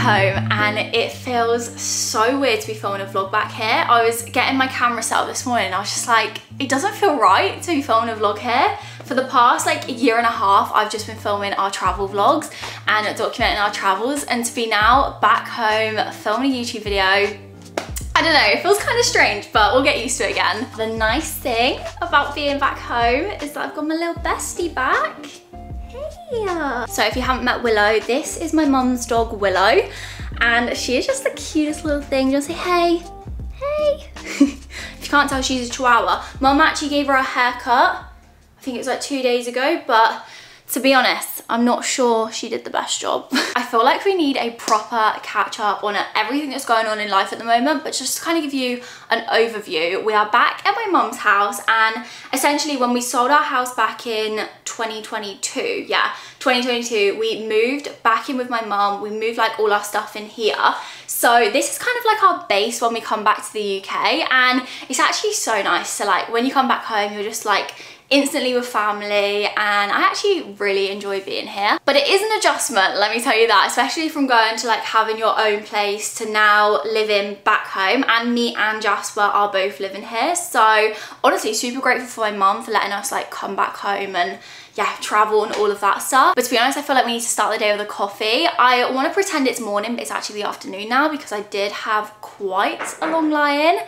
home and it feels so weird to be filming a vlog back here. I was getting my camera set up this morning and I was just like, it doesn't feel right to be filming a vlog here. For the past like year and a half, I've just been filming our travel vlogs and documenting our travels, and to be now back home filming a YouTube video, I don't know, it feels kind of strange, but we'll get used to it again. The nice thing about being back home is that I've got my little bestie back. Hey! So if you haven't met Willow, this is my mum's dog, Willow, and she is just the cutest little thing. You'll say, hey, hey. If you can't tell, she's a Chihuahua. Mum actually gave her a haircut, I think it was like 2 days ago, but to be honest, I'm not sure she did the best job. I feel like we need a proper catch up on everything that's going on in life at the moment, but just to kind of give you an overview, we are back at my mum's house, and essentially when we sold our house back in 2022, yeah, 2022, we moved back in with my mum. We moved like all our stuff in here. So this is kind of like our base when we come back to the UK, and it's actually so nice. So like when you come back home, you're just like instantly with family, and I actually really enjoy being here. But it is an adjustment, let me tell you that, especially from going to like having your own place to now living back home, and me and Jasper are both living here. So honestly, super grateful for my mum for letting us like come back home and yeah, travel and all of that stuff. But to be honest, I feel like we need to start the day with a coffee. I want to pretend it's morning, but it's actually the afternoon now because I did have quite a long lie-in.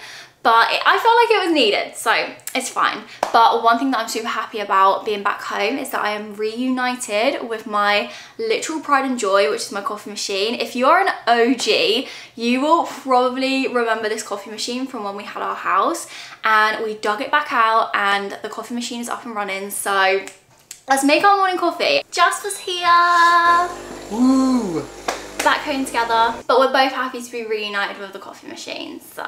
But I felt like it was needed, so it's fine. But one thing that I'm super happy about being back home is that I am reunited with my literal pride and joy, which is my coffee machine. If you are an OG, you will probably remember this coffee machine from when we had our house, and we dug it back out and the coffee machine is up and running. So let's make our morning coffee. Jasper's here. Woo! Back home together, but we're both happy to be reunited with the coffee machine, so.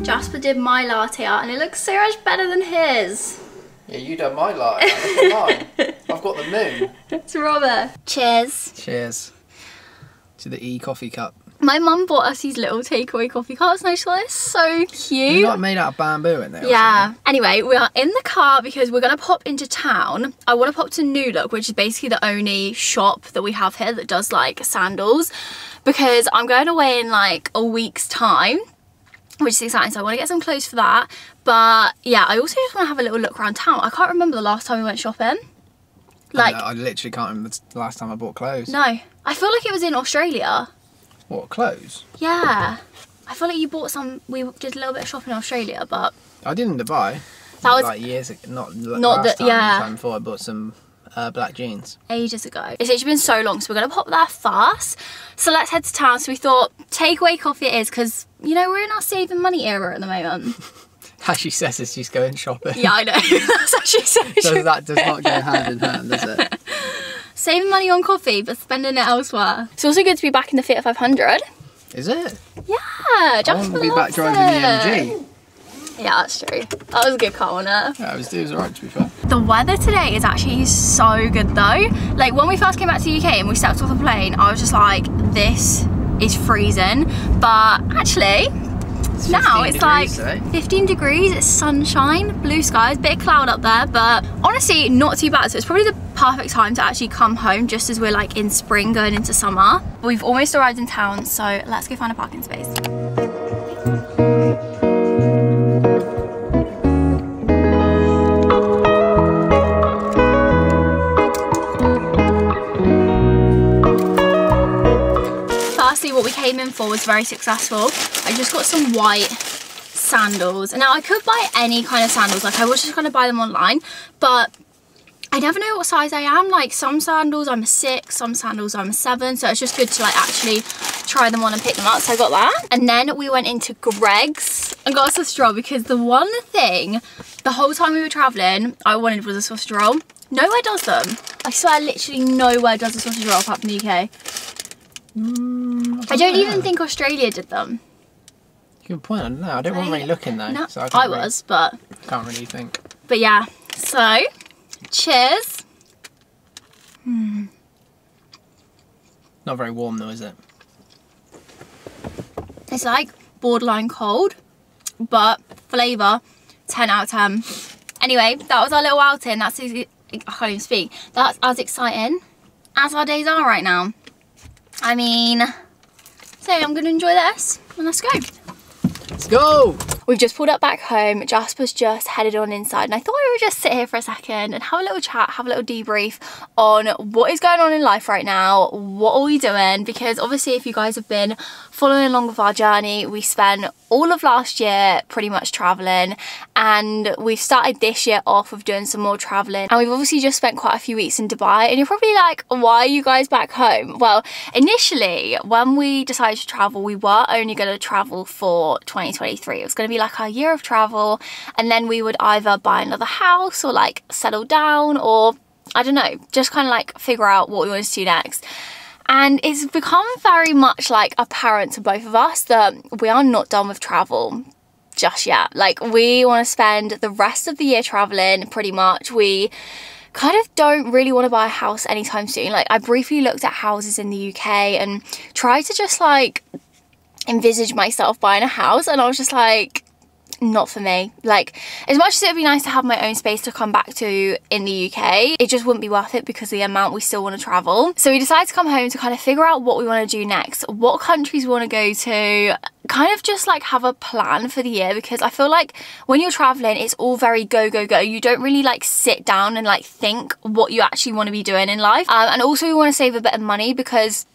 Jasper did my latte art and it looks so much better than his. Yeah, you done my latte art. Look at mine. I've got the moon. It's Robert. Cheers. Cheers to the e-coffee cup. My mum bought us these little takeaway coffee cups and I just thought they're so cute. They're like made out of bamboo in there. Yeah. Anyway, we are in the car because we're going to pop into town. I want to pop to New Look, which is basically the only shop that we have here that does like sandals, because I'm going away in like a week's time, which is exciting, so I want to get some clothes for that. But yeah, I also just want to have a little look around town. I can't remember the last time we went shopping. Like, I literally can't remember the last time I bought clothes. No. I feel like it was in Australia. What, clothes? Yeah. I feel like you bought some, we did a little bit of shopping in Australia, but I did in Dubai. That was like years ago, not last time, yeah. the time before I bought some black jeans. Ages ago. It's actually been so long, so we're going to pop there fast. So let's head to town. So we thought takeaway coffee it is, because, you know, we're in our saving money era at the moment. As she says as she's going shopping. Yeah, I know. That's what she says. So that does not go hand in hand, does it? Saving money on coffee, but spending it elsewhere. It's also good to be back in the Fiat 500. Is it? Yeah, I want to be back driving the MG. Yeah, that's true. That was a good car, wasn't it? Yeah, it was alright, to be fair. The weather today is actually so good though. Like when we first came back to the UK and we stepped off the plane, I was just like, this is freezing. But actually, now it's like 15 degrees, it's sunshine, blue skies, bit of cloud up there, but honestly not too bad. So it's probably the perfect time to actually come home just as we're like in spring going into summer. We've almost arrived in town, so let's go find a parking space. Firstly, what we came in for was very successful. I just got some white sandals. And now I could buy any kind of sandals, like I was just gonna buy them online, but I never know what size I am. Like some sandals I'm a 6, some sandals I'm a 7, so it's just good to like actually try them on and pick them up. So I got that. And then we went into Greggs and got a sausage roll, because the one thing the whole time we were traveling I wanted was a sausage roll. Nowhere does them. I swear literally nowhere does a sausage roll apart from the UK. I don't even think Australia did them. Good point. I don't know. I don't want really looking though. No, so I was, but can't really think. But yeah, so cheers. Not very warm though, is it? It's like borderline cold, but flavour, 10 out of 10. Anyway, that was our little outing. That's I can't even speak. That's as exciting as our days are right now. I mean, so I'm gonna enjoy this and let's go. Let's go! We've just pulled up back home. Jasper's just headed on inside and I thought I would just sit here for a second and have a little chat, have a little debrief on what is going on in life right now, what are we doing, because obviously if you guys have been following along with our journey, we spent all of last year pretty much traveling, and we've started this year off with doing some more traveling, and we've obviously just spent quite a few weeks in Dubai. And you're probably like, why are you guys back home? Well, initially when we decided to travel, we were only going to travel for 2023. It was going to be like our year of travel, and then we would either buy another house or like settle down, or I don't know, just kind of like figure out what we wanted to do next. And it's become very much like apparent to both of us that we are not done with travel just yet. Like, we want to spend the rest of the year traveling pretty much. We kind of don't really want to buy a house anytime soon. Like, I briefly looked at houses in the UK and tried to just like envisage myself buying a house, and I was just like, not for me. Like, as much as it would be nice to have my own space to come back to in the UK, it just wouldn't be worth it because of the amount we still want to travel. So we decided to come home to kind of figure out what we want to do next, what countries we want to go to, kind of just like have a plan for the year, because I feel like when you're traveling, it's all very go, go, go. You don't really like sit down and like think what you actually want to be doing in life. And also we want to save a bit of money because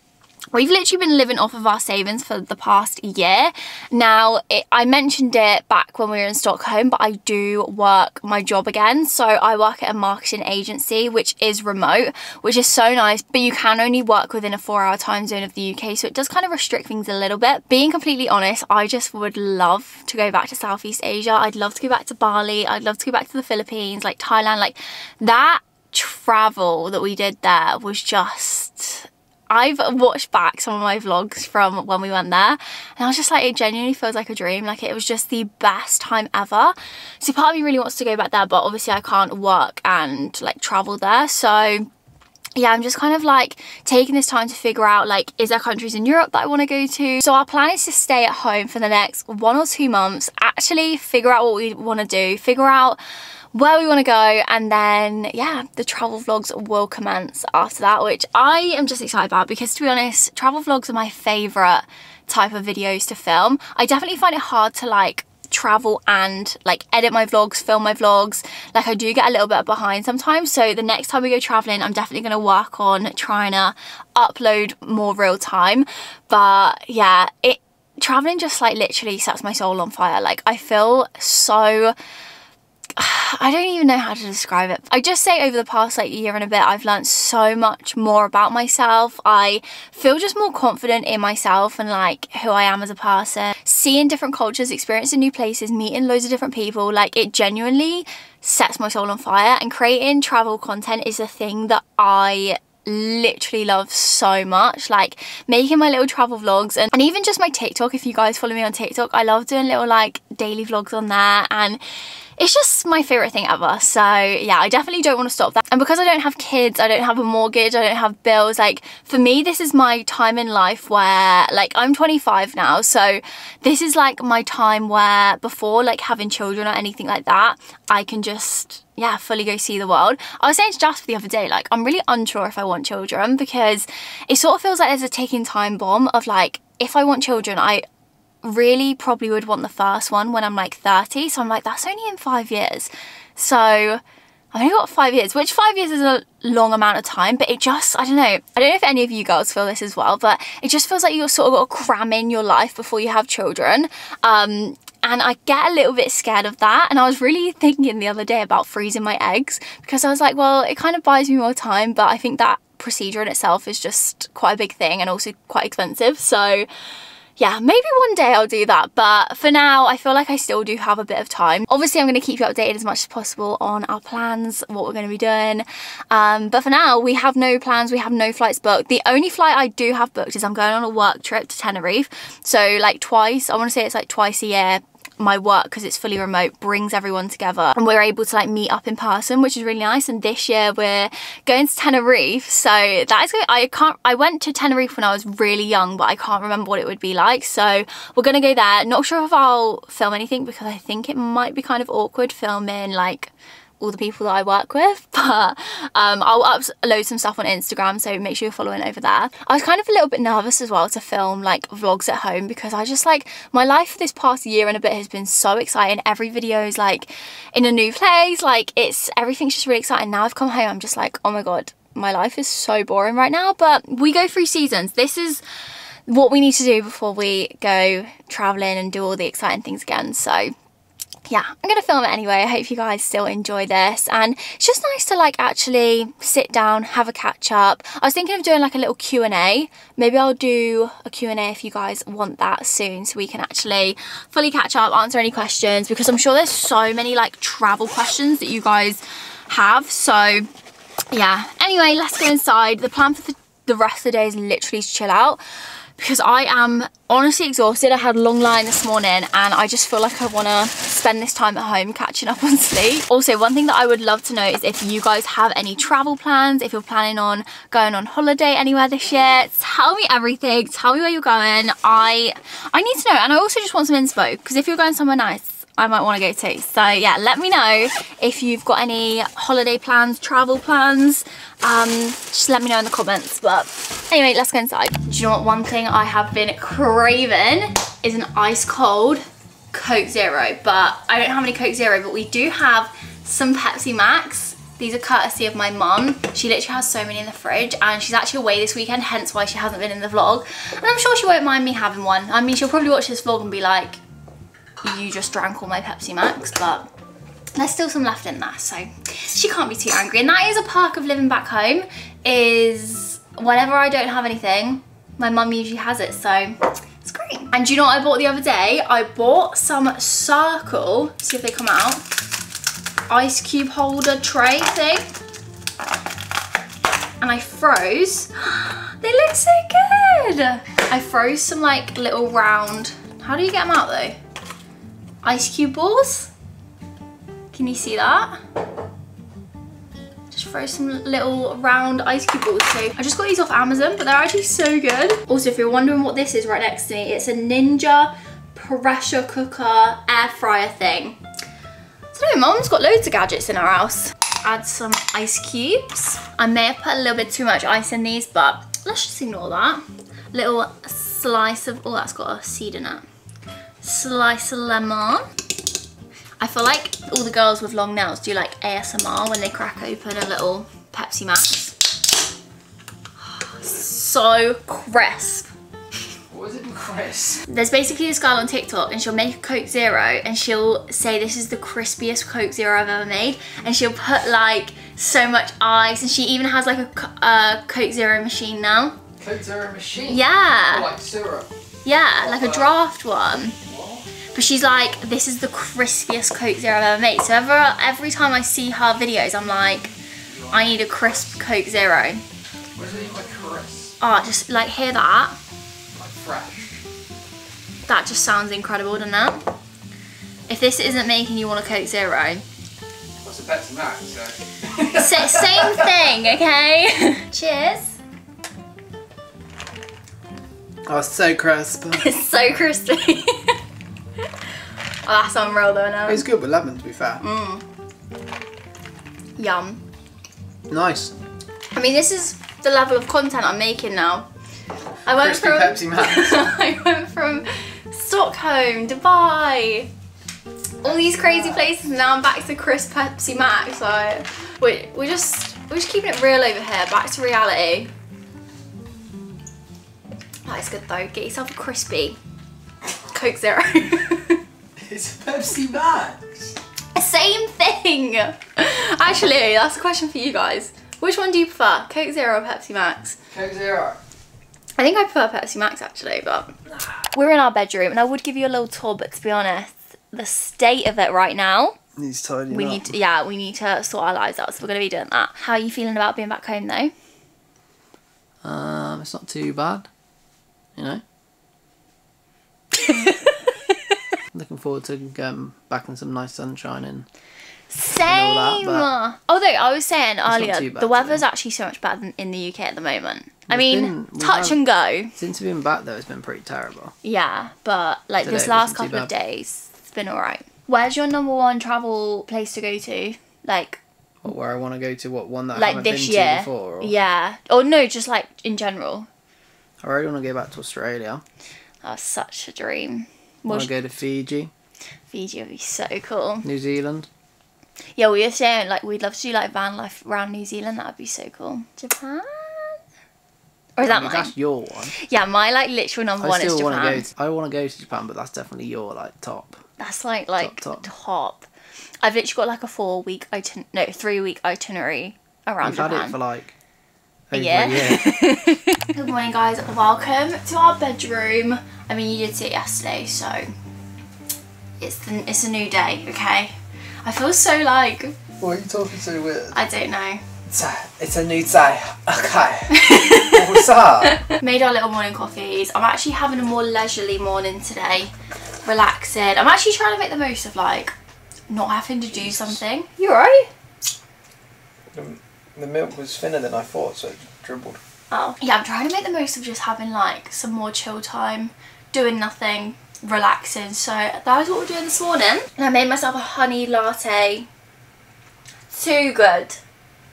we've literally been living off of our savings for the past year. Now, I mentioned it back when we were in Stockholm, but I do work my job again. So I work at a marketing agency, which is remote, which is so nice, but you can only work within a 4-hour time zone of the UK. So it does kind of restrict things a little bit. Being completely honest, I just would love to go back to Southeast Asia. I'd love to go back to Bali. I'd love to go back to the Philippines, like Thailand. Like, that travel that we did there was just... I've watched back some of my vlogs from when we went there and I was just like, it genuinely feels like a dream. Like, it was just the best time ever. So part of me really wants to go back there, but obviously I can't work and like travel there. So yeah, I'm just kind of like taking this time to figure out, like, is there countries in Europe that I want to go to? So our plan is to stay at home for the next 1 or 2 months, actually figure out what we want to do, figure out where we want to go, and then yeah, the travel vlogs will commence after that, which I am just excited about, because to be honest, travel vlogs are my favourite type of videos to film. I definitely find it hard to like travel and like edit my vlogs, film my vlogs. Like, I do get a little bit behind sometimes, so the next time we go traveling, I'm definitely going to work on trying to upload more real time. But yeah, traveling just like literally sets my soul on fire. Like, I feel so... I don't even know how to describe it. I just say over the past like year and a bit, I've learned so much more about myself. I feel just more confident in myself and like who I am as a person. Seeing different cultures, experiencing new places, meeting loads of different people, like, it genuinely sets my soul on fire. And creating travel content is a thing that I literally love so much. Like, making my little travel vlogs and even just my TikTok. If you guys follow me on TikTok, I love doing little like daily vlogs on there, and it's just my favourite thing ever. So yeah, I definitely don't want to stop that. And because I don't have kids, I don't have a mortgage, I don't have bills, like, for me, this is my time in life where, like, I'm 25 now, so this is like my time where, before like having children or anything like that, I can just, yeah, fully go see the world. I was saying to Jasper the other day, like, I'm really unsure if I want children, because it sort of feels like there's a ticking time bomb of like, if I want children, I really probably would want the first one when I'm like 30. So I'm like, that's only in 5 years. So I've only got 5 years, which 5 years is a long amount of time, but it just, I don't know. I don't know if any of you girls feel this as well, but it just feels like you've sort of got to cram in your life before you have children. And I get a little bit scared of that. And I was really thinking the other day about freezing my eggs, because I was like, well, it kind of buys me more time, but I think that procedure in itself is just quite a big thing and also quite expensive. So yeah, maybe one day I'll do that, but for now I feel like I still do have a bit of time. Obviously I'm going to keep you updated as much as possible on our plans, what we're going to be doing, but for now we have no plans, we have no flights booked. The only flight I do have booked is I'm going on a work trip to Tenerife, so like twice, I want to say it's like twice a year, my work, because it's fully remote, brings everyone together and we're able to like meet up in person, which is really nice. And this year we're going to Tenerife, so that is good. I went to Tenerife when I was really young, but I can't remember what it would be like, so we're gonna go there. Not sure if I'll film anything because I think it might be kind of awkward filming like all the people that I work with, but I'll upload some stuff on Instagram, so make sure you're following over there. I was kind of a little bit nervous as well to film like vlogs at home, because I just like, my life this past year and a bit has been so exciting. Every video is like in a new place, like everything's just really exciting. Now I've come home, I'm just like, oh my god, my life is so boring right now. But we go through seasons. This is what we need to do before we go traveling and do all the exciting things again. So yeah, I'm gonna film it anyway. I hope you guys still enjoy this, and it's just nice to like actually sit down, have a catch up. I was thinking of doing like a little Q&A. Maybe I'll do a Q&A if you guys want that soon, so we can actually fully catch up, answer any questions, because I'm sure there's so many like travel questions that you guys have. So yeah, anyway, let's go inside. The plan for the rest of the day is literally to chill out, because I am honestly exhausted. I had a long line this morning and I just feel like I want to spend this time at home catching up on sleep. Also, one thing that I would love to know is if you guys have any travel plans, if you're planning on going on holiday anywhere this year. Tell me everything, tell me where you're going. I need to know, and I also just want some inspo, because if you're going somewhere nice, I might want to go too. So yeah, let me know if you've got any holiday plans, travel plans. Just let me know in the comments. But anyway, let's go inside. Do you know what, one thing I have been craving is an ice cold Coke Zero, but I don't have any Coke Zero, but we do have some Pepsi Max. These are courtesy of my mum. She literally has so many in the fridge, and she's actually away this weekend, hence why she hasn't been in the vlog. And I'm sure she won't mind me having one. I mean, she'll probably watch this vlog and be like, you just drank all my Pepsi Max, but there's still some left in there, so she can't be too angry. And that is a perk of living back home, is whenever I don't have anything, my mum usually has it, so it's great. And do you know what I bought the other day? I bought some circle, see if they come out, ice cube holder tray thing, and I froze. They look so good. I froze some like little round, how do you get them out though? Ice cube balls. Can you see that? Just throw some little round ice cube balls. So I just got these off Amazon, but they're actually so good. Also, if you're wondering what this is right next to me, it's a Ninja pressure cooker air fryer thing. So no, Mum's got loads of gadgets in our house. Add some ice cubes. I may have put a little bit too much ice in these, but let's just ignore that. Little slice of, oh, that's got a seed in it. Slice of lemon. I feel like all the girls with long nails do like ASMR when they crack open a little Pepsi Max. So crisp. What is it crisp? There's basically this girl on TikTok, and she'll make a Coke Zero and she'll say this is the crispiest Coke Zero I've ever made, and she'll put like so much ice, and she even has like a Coke Zero machine now. Coke Zero machine? Yeah. Oh, like syrup? Yeah, like a draft one. But she's like, this is the crispiest Coke Zero I've ever made. So every time I see her videos, I'm like, I need a crisp Coke Zero. What does it mean by crisp? Oh, just like hear that. Like fresh. That just sounds incredible, doesn't it? If this isn't making you want a Coke Zero. What's a Pepsi Max, so? Same thing, okay? Cheers. Oh, it's so crisp. It's so crispy. Oh, that's unreal though now. It's good with lemon, to be fair. Mm. Yum. Nice. I mean, this is the level of content I'm making now. I went Crispy from Pepsi Max. I went from Stockholm, Dubai, all these crazy places, and now I'm back to crisp Pepsi Max. So we're just keeping it real over here. Back to reality. That is good though. Get yourself a crispy Coke Zero. It's a Pepsi Max. Same thing. Actually, that's a question for you guys. Which one do you prefer, Coke Zero or Pepsi Max? Coke Zero. I think I prefer Pepsi Max actually, but we're in our bedroom, and I would give you a little tour, but to be honest, the state of it right now, Needs tidying we up. need to sort our lives out, so we're going to be doing that. How are you feeling about being back home though? It's not too bad, you know. Looking forward to back in some nice sunshine and Same. all that, Although I was saying not too earlier, bad the weather's today. actually so much better than in the UK at the moment. I It's mean, been- touch and go. Since we've been back though, it's been pretty terrible. Yeah, but like Today this it last wasn't too couple of bad. days, it's been alright. Where's your number one travel place to go to? Like Where I want to go to, one that I like haven't this been year? to before? Or? Yeah. Or no, just like in general. I really want to go back to Australia. That's such a dream. I want to go to Fiji, Fiji would be so cool. New Zealand. Yeah, we were saying like we'd love to do like van life around New Zealand. That would be so cool. Japan. Or is that mine? That's your one. Yeah, my like literal number one I is still want Japan. to go. I want to go to Japan, but that's definitely your like top. That's like Top. top. I've literally got like a 3-week itinerary around We've Japan. had it for like over Yeah. a year. Good morning, guys. Welcome to our bedroom. I mean, you did see it yesterday, so it's a new day. Okay. I feel so like Why are you talking so weird? I don't know. It's a new day. Okay. What's up? Made our little morning coffees. I'm actually having a more leisurely morning today. Relaxing. I'm actually trying to make the most of like not having to do something. You alright? The milk was thinner than I thought, so it dribbled. Oh. Yeah, I'm trying to make the most of just having like some more chill time, doing nothing, relaxing. So that is what we're doing this morning. And I made myself a honey latte. Too good.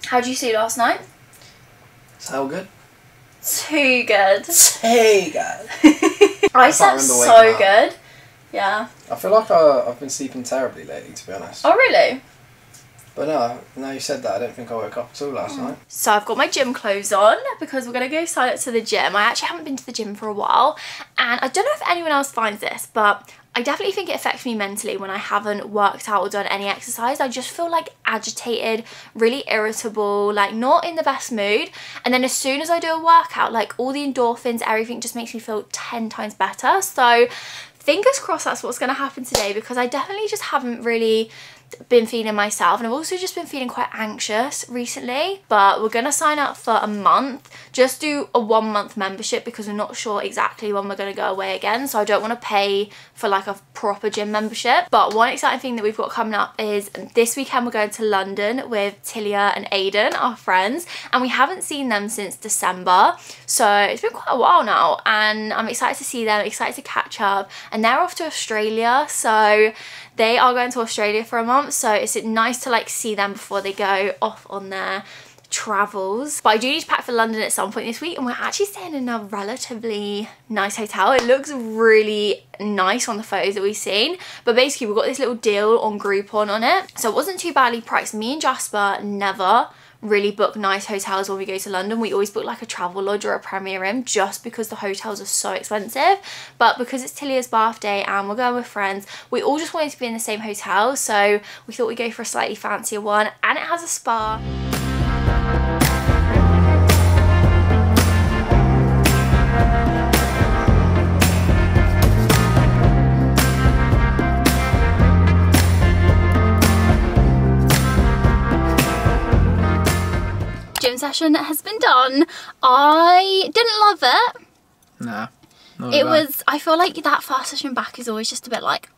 How'd you see last night? So good. Too good. Too good. I slept remember so waking up. good. Yeah. I feel like I've been sleeping terribly lately, to be honest. Oh really? But no, now you said that, I don't think I woke up at all last night. So I've got my gym clothes on because we're going to go sign up to the gym. I actually haven't been to the gym for a while, and I don't know if anyone else finds this, but I definitely think it affects me mentally when I haven't worked out or done any exercise. I just feel like agitated, really irritable, like not in the best mood. And then as soon as I do a workout, like all the endorphins, everything just makes me feel 10 times better. So fingers crossed that's what's going to happen today, because I definitely just haven't really been feeling myself, and I've also just been feeling quite anxious recently. But we're gonna sign up for a month, just do a 1-month membership, because we're not sure exactly when we're gonna go away again, so I don't want to pay for like a proper gym membership. But one exciting thing that we've got coming up is this weekend we're going to London with Tilia and Aiden, our friends, and we haven't seen them since December, so it's been quite a while now, and I'm excited to see them, excited to catch up. And they're off to Australia, so they are going to Australia for a month, so it's nice to like see them before they go off on their travels. But I do need to pack for London at some point this week, and we're actually staying in a relatively nice hotel. It looks really nice on the photos that we've seen, but basically we've got this little deal on Groupon on it, so it wasn't too badly priced. Me and Jasper never really book nice hotels when we go to London. We always book like a Travelodge or a Premier Inn, just because the hotels are so expensive. But because it's Tilia's birthday and we're going with friends, we all just wanted to be in the same hotel, so we thought we'd go for a slightly fancier one, and it has a spa. Gym session has been done. I didn't love it. Nah. It was, I feel like that first session back is always just a bit like,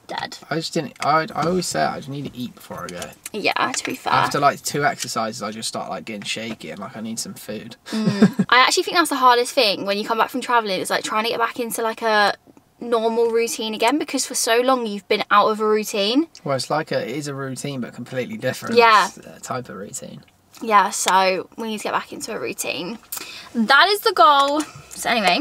dead. I just didn't. I always say I just need to eat before I go. Yeah, to be fair. After like 2 exercises, I just start like getting shaky and like I need some food. I actually think that's the hardest thing when you come back from travelling, is like trying to get back into like a normal routine again, because for so long you've been out of a routine. Well, it's like it is a routine, but completely different. Yeah. Type of routine. Yeah, so we need to get back into a routine. That is the goal. So anyway,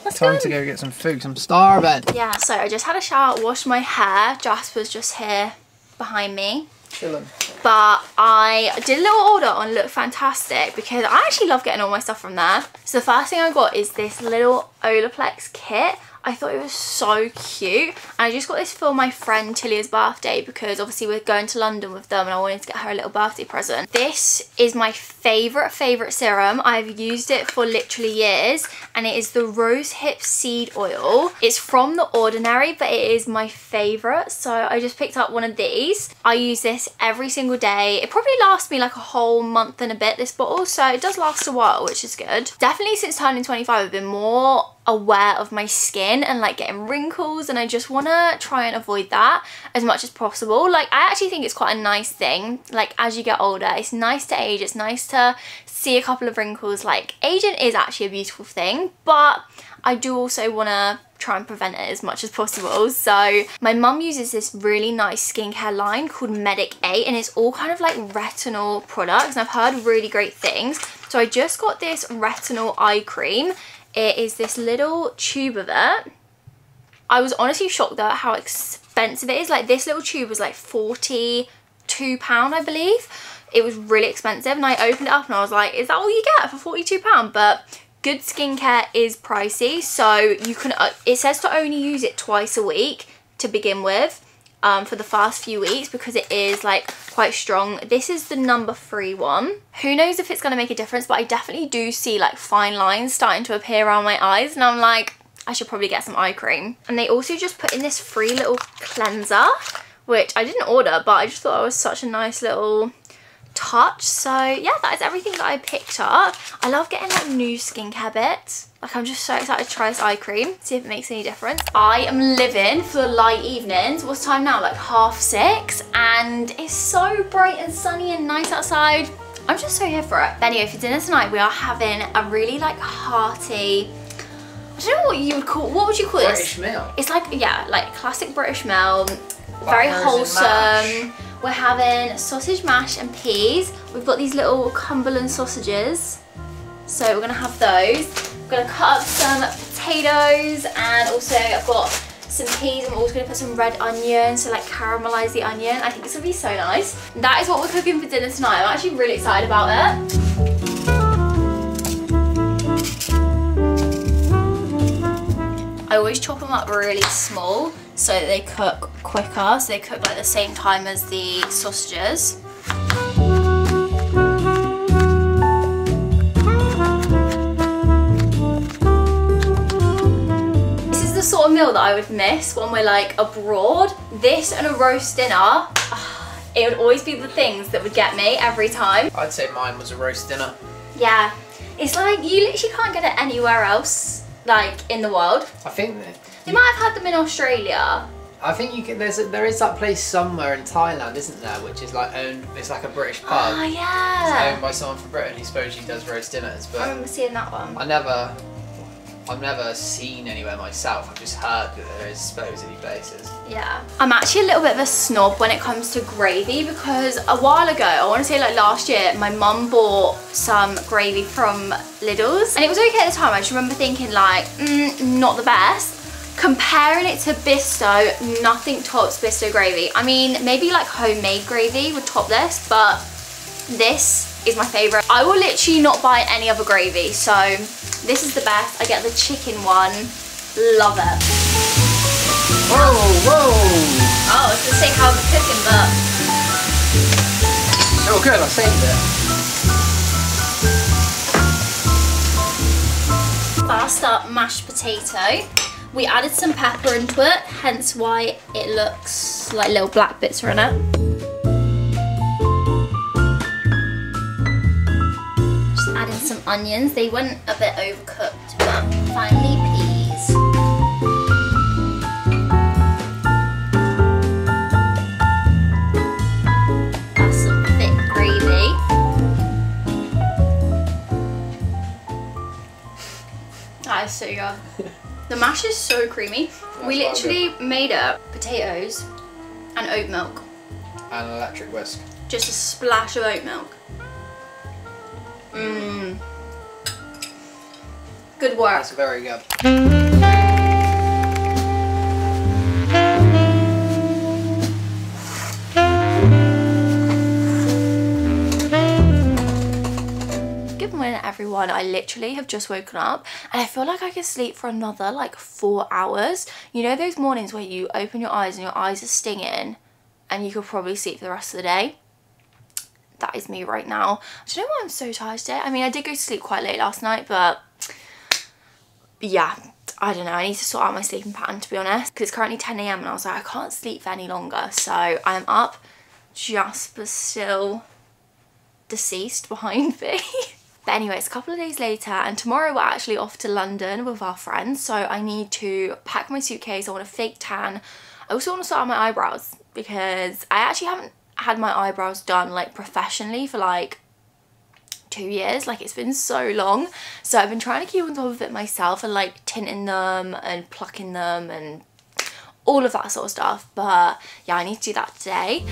let's Time to go get some food. 'Cause I'm starving. Yeah, so I just had a shower, washed my hair. Jasper's just here behind me. Chilling. But I did a little order on Look Fantastic, because I actually love getting all my stuff from there. So the first thing I got is this little Olaplex kit. I thought it was so cute, and I just got this for my friend Tilia's birthday, because obviously we're going to London with them and I wanted to get her a little birthday present. This is my favourite serum. I've used it for literally years, and it is the Rose Hip Seed Oil. It's from The Ordinary, but it is my favourite, so I just picked up one of these. I use this every single day. It probably lasts me like a whole month and a bit, this bottle, so it does last a while, which is good. Definitely since turning 25 I've been more aware of my skin and like getting wrinkles, and I just want to try and avoid that as much as possible. Like I actually think it's quite a nice thing, like as you get older it's nice to age, it's nice to see a couple of wrinkles. Like aging is actually a beautiful thing, but I do also want to try and prevent it as much as possible. So my mum uses this really nice skincare line called Medic 8, and it's all kind of like retinol products, and I've heard really great things. So I just got this retinol eye cream. It is this little tube of it. I was honestly shocked at how expensive it is. Like this little tube was like £42, I believe. It was really expensive, and I opened it up and I was like, is that all you get for £42? But good skincare is pricey, so you can, it says to only use it twice a week to begin with, for the first few weeks, because it is like quite strong. This is the number 3 one. Who knows if it's going to make a difference, but I definitely do see like fine lines starting to appear around my eyes, and I'm like, I should probably get some eye cream. And they also just put in this free little cleanser, which I didn't order, but I just thought it was such a nice little touch. So yeah, that is everything that I picked up. I love getting like new skincare bits. Like I'm just so excited to try this eye cream, see if it makes any difference. I am living for the light evenings. What's time now? Like 5:30, and it's so bright and sunny and nice outside. I'm just so here for it. But anyway, for dinner tonight we are having a really like hearty, I don't know what you would call, what would you call this? British meal. It's like, yeah, like classic British meal, very wholesome. We're having sausage mash and peas. We've got these little Cumberland sausages, so we're gonna have those. We're gonna cut up some potatoes, and also I've got some peas, and we're also gonna put some red onion, so like caramelize the onion. I think it's gonna be so nice. That is what we're cooking for dinner tonight. I'm actually really excited about it. I always chop them up really small so that they cook quicker, so they cook like the same time as the sausages. This is the sort of meal that I would miss when we're like abroad. This and a roast dinner, it would always be the things that would get me every time. I'd say mine was a roast dinner. Yeah, it's like you literally can't get it anywhere else, like in the world. I think that they might have had them in Australia. I think you can. There is that place somewhere in Thailand, isn't there, which is like owned. It's like a British pub. Oh yeah. It's owned by someone from Britain who supposedly does roast dinners. But I remember seeing that one. I've never seen anywhere myself. I've just heard that there is supposedly places. Yeah. I'm actually a little bit of a snob when it comes to gravy, because a while ago, I want to say like last year, my mum bought some gravy from Lidl's, and it was okay at the time. I just remember thinking like, not the best. Comparing it to Bisto, nothing tops Bisto gravy. I mean, maybe like homemade gravy would top this, but this is my favourite. I will literally not buy any other gravy, so this is the best. I get the chicken one. Love it. Whoa, whoa! Oh, I was gonna say how the cooking, but So good, I saved it. fast up mashed potato. We added some pepper into it, hence why it looks like little black bits are in it. Just adding some onions. They went a bit overcooked, but finally peas. That's some thick gravy. That is so good. The mash is so creamy. We literally made it potatoes and oat milk. And an electric whisk. Just a splash of oat milk. Mmm. Good work. That's very good. Good morning everyone. I literally have just woken up and I feel like I could sleep for another like 4 hours. You know those mornings where you open your eyes and your eyes are stinging and you could probably sleep for the rest of the day? That is me right now. Do you know why I'm so tired today? I mean, I did go to sleep quite late last night, but yeah, I don't know. I need to sort out my sleeping pattern, to be honest, because it's currently 10 AM and I was like, I can't sleep for any longer. So I'm up. Jasper's still deceased behind me. But anyway, it's a couple of days later and tomorrow we're actually off to London with our friends. So I need to pack my suitcase. I want a fake tan. I also want to sort out my eyebrows because I actually haven't had my eyebrows done like professionally for like 2 years. Like it's been so long. So I've been trying to keep on top of it myself and like tinting them and plucking them and all of that sort of stuff. But yeah, I need to do that today.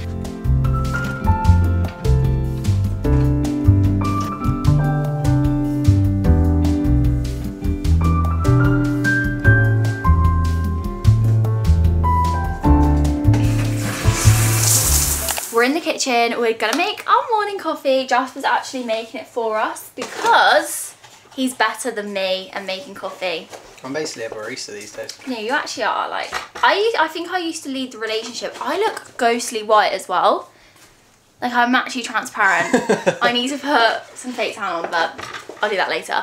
We're in the kitchen, we're gonna make our morning coffee. Jasper's actually making it for us because he's better than me at making coffee. I'm basically a barista these days. No, you actually are. Like, I think I used to lead the relationship. I look ghostly white as well. Like, I'm actually transparent. I need to put some fake tan on, but I'll do that later.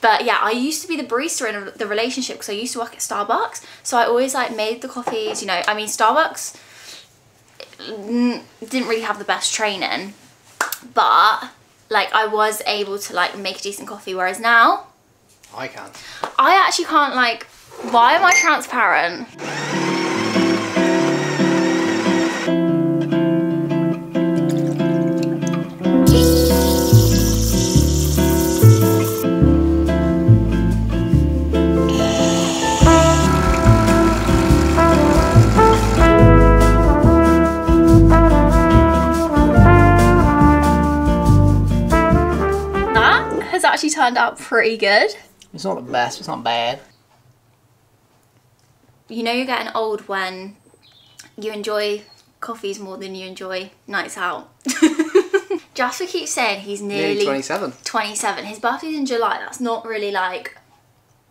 But yeah, I used to be the barista in the relationship because I used to work at Starbucks. So I always like made the coffees, you know. I mean, Starbucks didn't really have the best training, but like I was able to like make a decent coffee, whereas now I can. I actually can't. Like, why am I transparent? Actually turned out pretty good. It's not the best, it's not bad. You know you're getting old when you enjoy coffees more than you enjoy nights out. Jasper keeps saying he's nearly 27. 27. His birthday's in July. That's not really like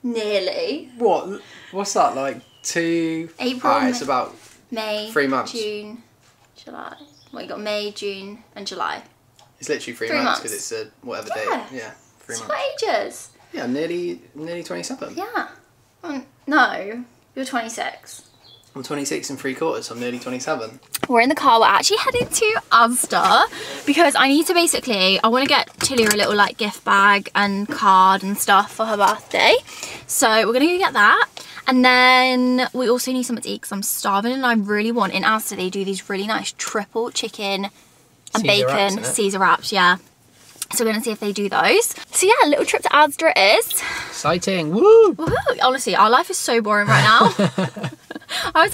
nearly. What? What's that, like 2... April. Alright, it's about May, 3 months. June, July. Well, you got May, June and July. It's literally 3 months because it's a whatever date. Yeah. 3 months. It's not ages. Yeah, nearly 27. Yeah. No, you're 26. I'm 26 and 3/4, so I'm nearly 27. We're in the car. We're actually heading to Asda because I need to basically, I want to get Tilia a little like gift bag and card and stuff for her birthday. So we're going to go get that. And then we also need something to eat because I'm starving and I really want, in Asda they do these really nice triple chicken and Caesar bacon wraps, Caesar wraps, yeah. So we're going to see if they do those. So yeah, a little trip to Asda it is. Exciting, woo! Woohoo! Honestly, our life is so boring right now. I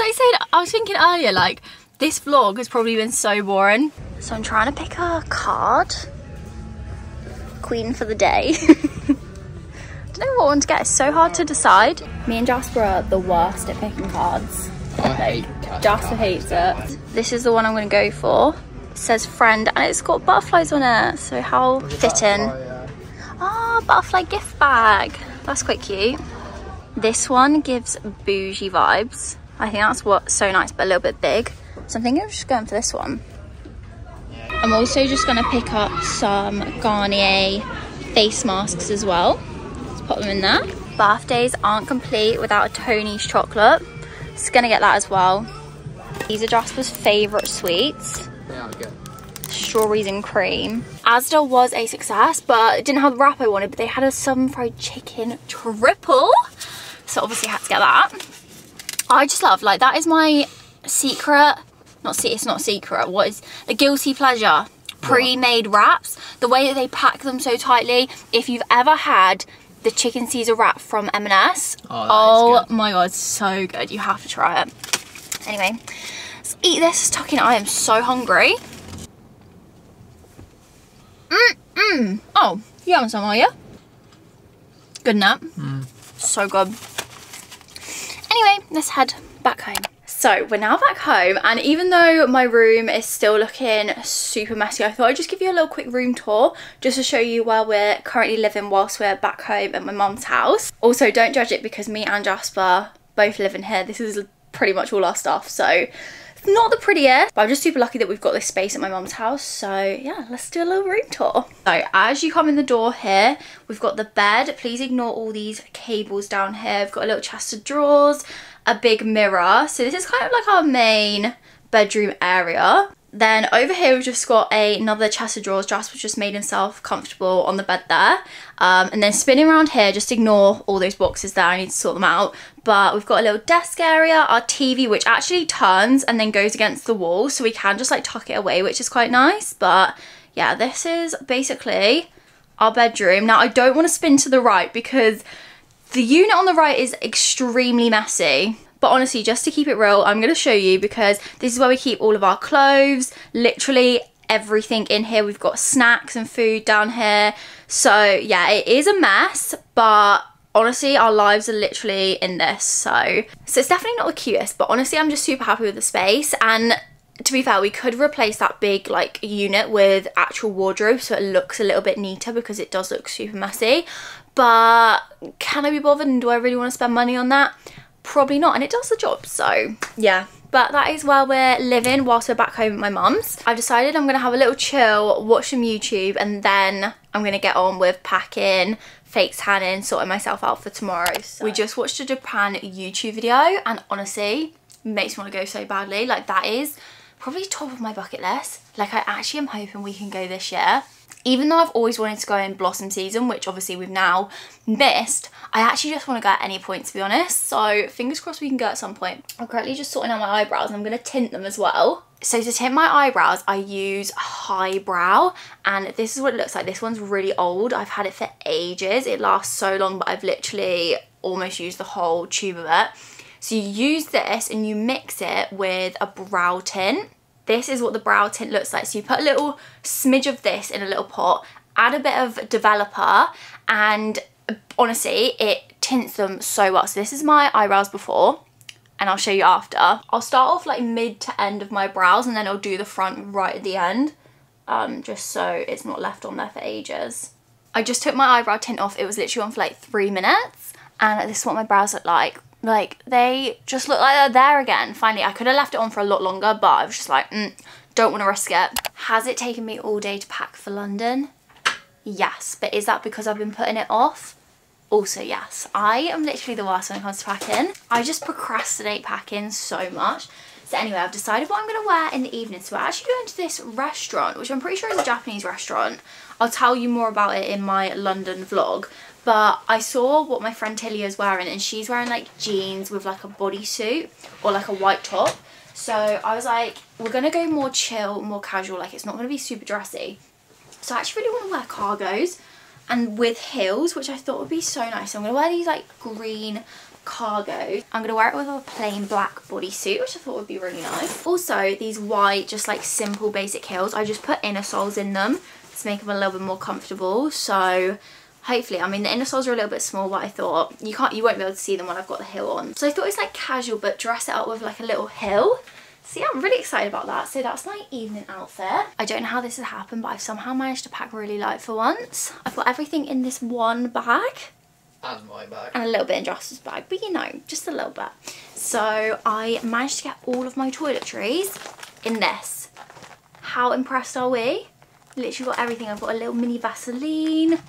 was thinking earlier, like, this vlog has probably been so boring. So I'm trying to pick a card. Queen for the day. I don't know what one to get. It's so hard to decide. Me and Jasper are the worst at picking cards. I hate Jasper hates it. This is the one I'm going to go for. It says friend and it's got butterflies on it, so how fitting. Ah, butterfly gift bag. That's quite cute. This one gives bougie vibes. I think that's what's so nice, but a little bit big. So I'm thinking of just going for this one. I'm also just going to pick up some Garnier face masks as well. Let's pop them in there. Birthdays aren't complete without a Tony's chocolate. Just going to get that as well. These are Jasper's favourite sweets. Yeah, good. Strawberries and cream. Asda was a success, but it didn't have the wrap I wanted, but they had a southern fried chicken triple. So obviously I had to get that. I just love, like, that is my secret, it's not secret, what is the guilty pleasure? Pre-made wraps. The way that they pack them so tightly. If you've ever had the chicken Caesar wrap from M&S, oh my god, so good. You have to try it. Anyway, let's eat this. Tucking, I am so hungry. Oh, you having some, are you? Good nap. So good. Anyway, let's head back home. So we're now back home, and even though my room is still looking super messy, I thought I'd just give you a little quick room tour just to show you where we're currently living whilst we're back home at my mum's house. Also, don't judge it because me and Jasper both live in here. This is pretty much all our stuff, so it's not the prettiest, but I'm just super lucky that we've got this space at my mum's house. So yeah, let's do a little room tour. So as you come in the door here, we've got the bed. Please ignore all these cables down here. We've got a little chest of drawers, a big mirror. So this is kind of like our main bedroom area. Then over here we've just got another chest of drawers. Jasper's just made himself comfortable on the bed there. And then spinning around here, just ignore all those boxes there, I need to sort them out. But we've got a little desk area, our TV, which actually turns and then goes against the wall, so we can just like tuck it away, which is quite nice. But yeah, this is basically our bedroom. Now I don't want to spin to the right because the unit on the right is extremely messy. But honestly, just to keep it real, I'm going to show you because this is where we keep all of our clothes, literally everything in here. We've got snacks and food down here. So yeah, it is a mess, but honestly, our lives are literally in this. So it's definitely not the cutest, but honestly, I'm just super happy with the space. And to be fair, we could replace that big like unit with actual wardrobe so it looks a little bit neater because it does look super messy. But can I be bothered, and do I really want to spend money on that? Probably not, and it does the job, so yeah. But that is where we're living whilst we're back home at my mum's. I've decided I'm going to have a little chill, watch some YouTube, and then I'm going to get on with packing, fake tanning, sorting myself out for tomorrow. So we just watched a Japan YouTube video, and honestly, it makes me want to go so badly. Like, that is probably top of my bucket list. Like, I actually am hoping we can go this year. Even though I've always wanted to go in blossom season, which obviously we've now missed, I actually just want to go at any point, to be honest. So fingers crossed we can go at some point. I'm currently just sorting out my eyebrows and I'm going to tint them as well. So to tint my eyebrows, I use Highbrow, and this is what it looks like. This one's really old. I've had it for ages. It lasts so long, but I've literally almost used the whole tube of it. So you use this and you mix it with a brow tint. This is what the brow tint looks like. So you put a little smidge of this in a little pot, add a bit of developer, and honestly, it tints them so well. So this is my eyebrows before, and I'll show you after. I'll start off like mid to end of my brows, and then I'll do the front right at the end, just so it's not left on there for ages. I just took my eyebrow tint off. It was literally on for like 3 minutes, and this is what my brows look like. Like, they just look like they're there again. Finally, I could have left it on for a lot longer, but I was just like, don't want to risk it. Has it taken me all day to pack for London? Yes, but is that because I've been putting it off? Also, yes. I am literally the worst when it comes to packing. I just procrastinate packing so much. So anyway, I've decided what I'm going to wear in the evening. So we're actually going to this restaurant, which I'm pretty sure is a Japanese restaurant. I'll tell you more about it in my London vlog. But I saw what my friend Tilly is wearing, and she's wearing like jeans with like a bodysuit or like a white top. So I was like, we're going to go more chill, more casual, like it's not going to be super dressy. So I actually really want to wear cargos and with heels, which I thought would be so nice. So I'm going to wear these like green cargos. I'm going to wear it with a plain black bodysuit, which I thought would be really nice. Also, these white, just like simple basic heels, I just put inner soles in them to make them a little bit more comfortable. So hopefully, I mean, the inner soles are a little bit small, but I thought you won't be able to see them when I've got the heel on. So I thought it's like casual, but dress it up with like a little heel. So yeah, I'm really excited about that. So that's my evening outfit. I don't know how this has happened, but I've somehow managed to pack really light for once. I've got everything in this one bag. And my bag. And a little bit in Jasper's bag, but you know, just a little bit. So I managed to get all of my toiletries in this. How impressed are we? Literally got everything. I've got a little mini Vaseline,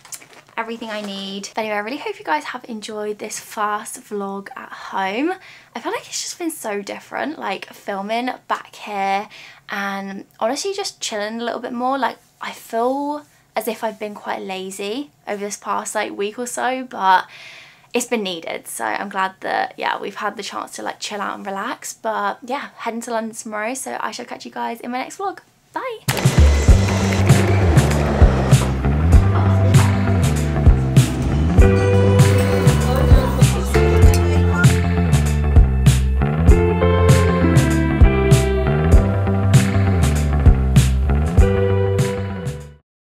everything I need. But anyway, I really hope you guys have enjoyed this first vlog at home. I feel like it's just been so different, like filming back here and honestly just chilling a little bit more. Like, I feel as if I've been quite lazy over this past like week or so, but it's been needed. So I'm glad that, yeah, we've had the chance to like chill out and relax. But yeah, heading to London tomorrow, so I shall catch you guys in my next vlog. Bye.